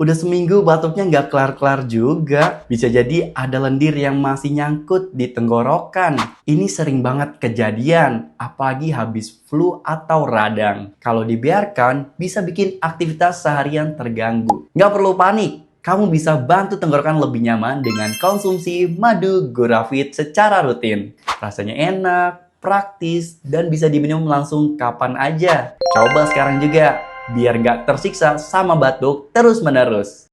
Udah seminggu batuknya nggak kelar-kelar juga. Bisa jadi ada lendir yang masih nyangkut di tenggorokan. Ini sering banget kejadian, apalagi habis flu atau radang. Kalau dibiarkan, bisa bikin aktivitas seharian terganggu. Nggak perlu panik. Kamu bisa bantu tenggorokan lebih nyaman dengan konsumsi madu Gurafit secara rutin. Rasanya enak, praktis, dan bisa diminum langsung kapan aja. Coba sekarang juga, biar nggak tersiksa sama batuk terus-menerus.